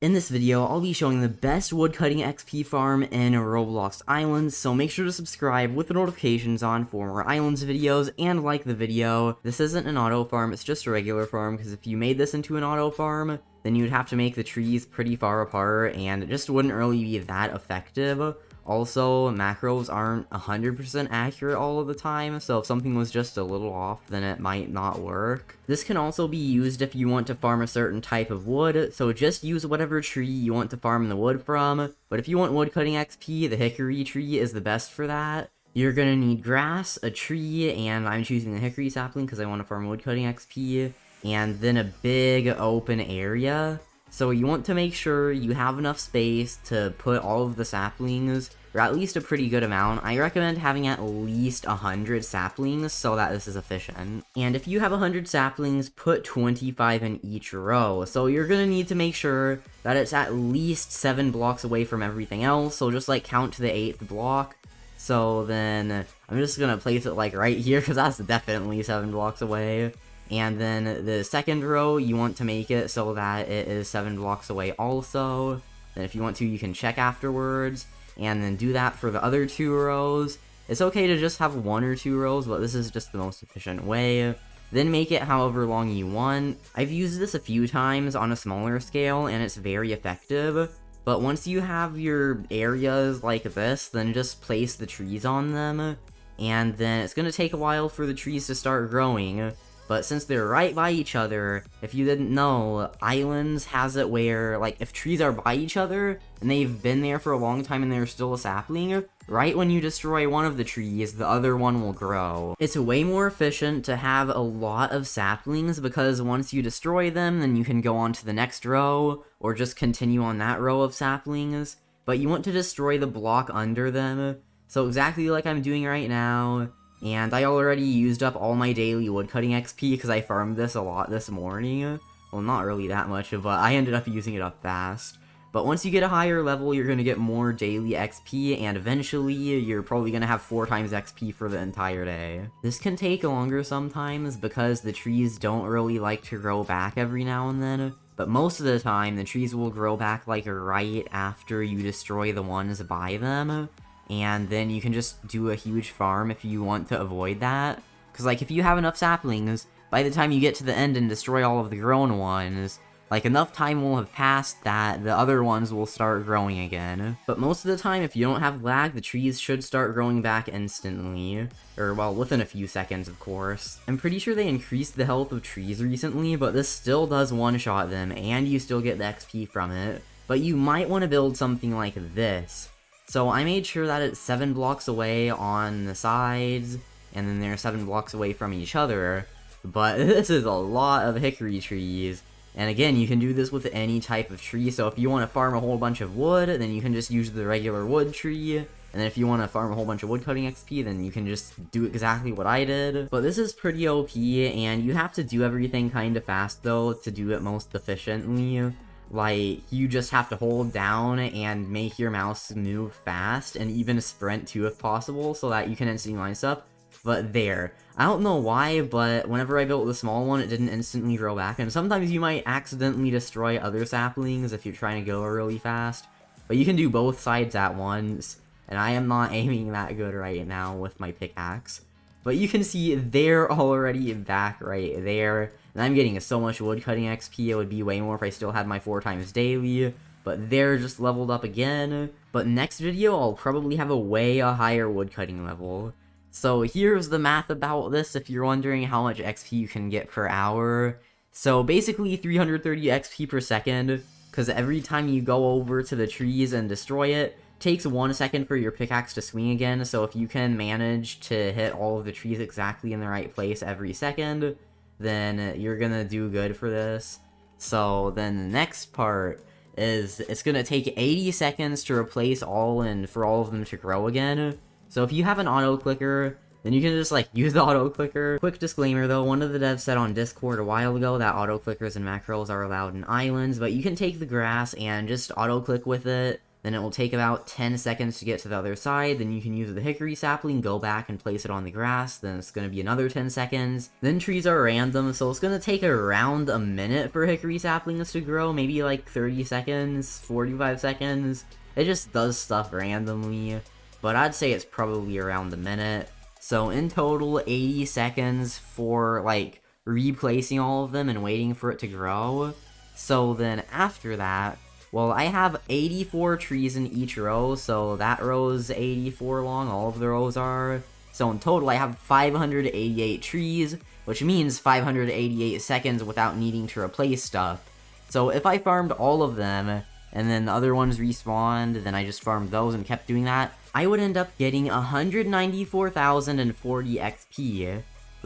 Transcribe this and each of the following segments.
In this video, I'll be showing the best woodcutting XP farm in Roblox Islands, so make sure to subscribe with the notifications on for more Islands videos, and like the video. This isn't an auto farm, it's just a regular farm, because if you made this into an auto farm, then you'd have to make the trees pretty far apart, and it just wouldn't really be that effective. Also, macros aren't 100% accurate all of the time, so if something was just a little off, then it might not work. This can also be used if you want to farm a certain type of wood, so just use whatever tree you want to farm the wood from. But if you want woodcutting XP, the hickory tree is the best for that. You're gonna need grass, a tree, and I'm choosing the hickory sapling because I want to farm woodcutting XP, and then a big open area. So you want to make sure you have enough space to put all of the saplings, or at least a pretty good amount. I recommend having at least 100 saplings so that this is efficient. And if you have 100 saplings, put 25 in each row. So you're gonna need to make sure that it's at least 7 blocks away from everything else, so just like count to the 8th block. So then I'm just gonna place it like right here, because that's definitely 7 blocks away. And then the second row, you want to make it so that it is 7 blocks away also. Then if you want to, you can check afterwards, and then do that for the other 2 rows. It's okay to just have 1 or 2 rows, but this is just the most efficient way. Then make it however long you want. I've used this a few times on a smaller scale, and it's very effective. But once you have your areas like this, then just place the trees on them. And then it's gonna take a while for the trees to start growing. But since they're right by each other, if you didn't know, Islands has it where, like, if trees are by each other, and they've been there for a long time and they're still a sapling, right when you destroy one of the trees, the other one will grow. It's way more efficient to have a lot of saplings, because once you destroy them, then you can go on to the next row, or just continue on that row of saplings. But you want to destroy the block under them, so exactly like I'm doing right now. And I already used up all my daily woodcutting XP because I farmed this a lot this morning. Well, not really that much, but I ended up using it up fast. But once you get a higher level, you're going to get more daily XP, and eventually, you're probably going to have 4 times XP for the entire day. This can take longer sometimes because the trees don't really like to grow back every now and then. But most of the time, the trees will grow back like right after you destroy the ones by them. And then you can just do a huge farm if you want to avoid that. Because, like, if you have enough saplings, by the time you get to the end and destroy all of the grown ones, like, enough time will have passed that the other ones will start growing again. But most of the time, if you don't have lag, the trees should start growing back instantly. Or, well, within a few seconds, of course. I'm pretty sure they increased the health of trees recently, but this still does one-shot them, and you still get the XP from it. But you might want to build something like this. So I made sure that it's 7 blocks away on the sides, and then they're 7 blocks away from each other, but this is a lot of hickory trees. And again, you can do this with any type of tree, so if you want to farm a whole bunch of wood, then you can just use the regular wood tree, and then if you want to farm a whole bunch of woodcutting XP, then you can just do exactly what I did. But this is pretty OP, and you have to do everything kinda fast though to do it most efficiently. Like, you just have to hold down and make your mouse move fast, and even sprint too if possible, so that you can instantly line stuff. But there. I don't know why, but whenever I built the small one, it didn't instantly grow back, and sometimes you might accidentally destroy other saplings if you're trying to go really fast. But you can do both sides at once, and I am not aiming that good right now with my pickaxe. But you can see they're already back right there. And I'm getting so much woodcutting XP, it would be way more if I still had my 4 times daily. But they're just leveled up again. But next video, I'll probably have a higher woodcutting level. So here's the math about this if you're wondering how much XP you can get per hour. So basically 330 XP per second, because every time you go over to the trees and destroy it, takes 1 second for your pickaxe to swing again. So if you can manage to hit all of the trees exactly in the right place every second, then you're gonna do good for this. So then the next part is it's gonna take 80 seconds to replace all and for all of them to grow again. So if you have an auto clicker, then you can just like use the auto clicker. Quick disclaimer though, one of the devs said on Discord a while ago that auto clickers and macros are allowed in Islands, but you can take the grass and just auto click with it. then it will take about 10 seconds to get to the other side, then you can use the hickory sapling, go back and place it on the grass, then it's going to be another 10 seconds. Then trees are random, so it's going to take around a minute for hickory saplings to grow, maybe like 30 seconds, 45 seconds. It just does stuff randomly, but I'd say it's probably around a minute. So in total, 80 seconds for like replacing all of them and waiting for it to grow. So then after that, well, I have 84 trees in each row, so that row is 84 long, all of the rows are. So in total, I have 588 trees, which means 588 seconds without needing to replace stuff. So if I farmed all of them, and then the other ones respawned, then I just farmed those and kept doing that, I would end up getting 194,040 XP.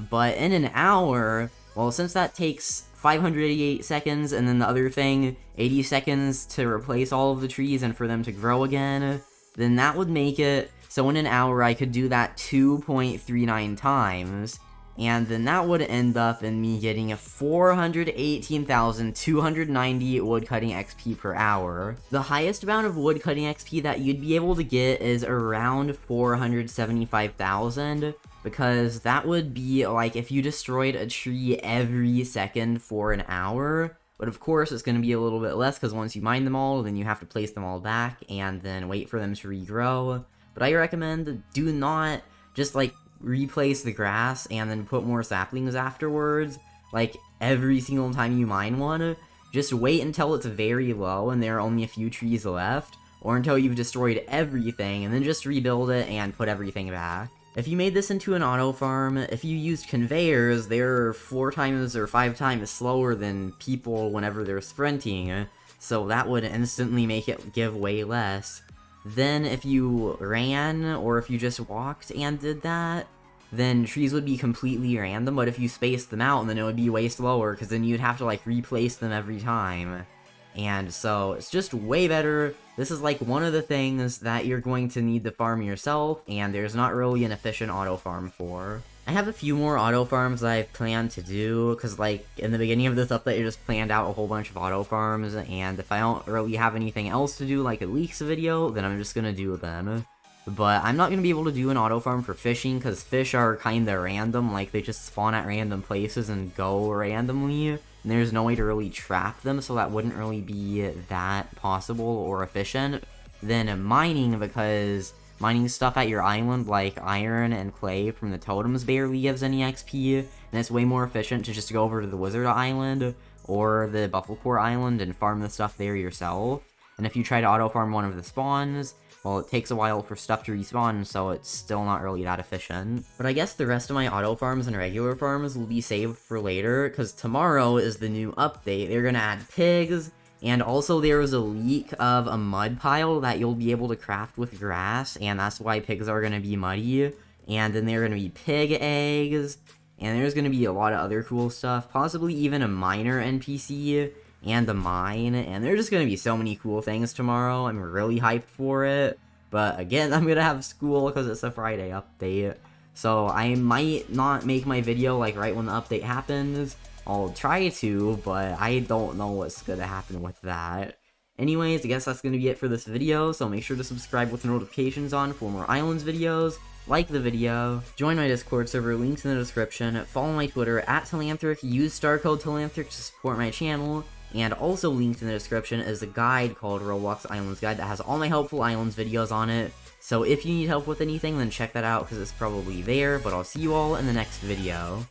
But in an hour, well, since that takes 588 seconds, and then the other thing, 80 seconds to replace all of the trees and for them to grow again, then that would make it so in an hour I could do that 2.39 times, and then that would end up in me getting 418,290 woodcutting XP per hour. The highest amount of woodcutting XP that you'd be able to get is around 475,000, because that would be like if you destroyed a tree every second for an hour. But of course it's going to be a little bit less, because once you mine them all, then you have to place them all back and then wait for them to regrow. But I recommend do not just like replace the grass and then put more saplings afterwards, like every single time you mine one. Just wait until it's very low and there are only a few trees left, or until you've destroyed everything, and then just rebuild it and put everything back. If you made this into an auto farm, if you used conveyors, they're 4 times or 5 times slower than people whenever they're sprinting, so that would instantly make it give way less. Then if you ran, or if you just walked and did that, then trees would be completely random, but if you spaced them out, then it would be way slower, because then you'd have to like replace them every time. And so it's just way better. This is like one of the things that you're going to need to farm yourself, and there's not really an efficient auto farm for. I have a few more auto farms that I've planned to do, because like in the beginning of this update I just planned out a whole bunch of auto farms, and if I don't really have anything else to do, like a leaks video, then I'm just gonna do them. But I'm not going to be able to do an auto farm for fishing, because fish are kinda random, like they just spawn at random places and go randomly, and there's no way to really trap them, so that wouldn't really be that possible or efficient. Then mining, because mining stuff at your island like iron and clay from the totems barely gives any XP, and it's way more efficient to just go over to the wizard island or the bufflecore island and farm the stuff there yourself. And if you try to auto farm one of the spawns, well, it takes a while for stuff to respawn, so it's still not really that efficient. But I guess the rest of my auto farms and regular farms will be saved for later, because tomorrow is the new update. They're gonna add pigs, and also there was a leak of a mud pile that you'll be able to craft with grass, and that's why pigs are gonna be muddy. And then there are gonna be pig eggs, and there's gonna be a lot of other cool stuff, possibly even a miner NPC, and a mine, and there's just gonna be so many cool things tomorrow. I'm really hyped for it, but again, I'm gonna have school because it's a Friday update, so I might not make my video like right when the update happens. I'll try to, but I don't know what's gonna happen with that. Anyways, I guess that's gonna be it for this video, so make sure to subscribe with notifications on for more Islands videos, like the video, join my Discord server, links in the description, follow my Twitter at Telanthric, use star code Telanthric to support my channel, and also linked in the description is a guide called Roblox Islands Guide that has all my helpful Islands videos on it. So if you need help with anything, then check that out because it's probably there, but I'll see you all in the next video.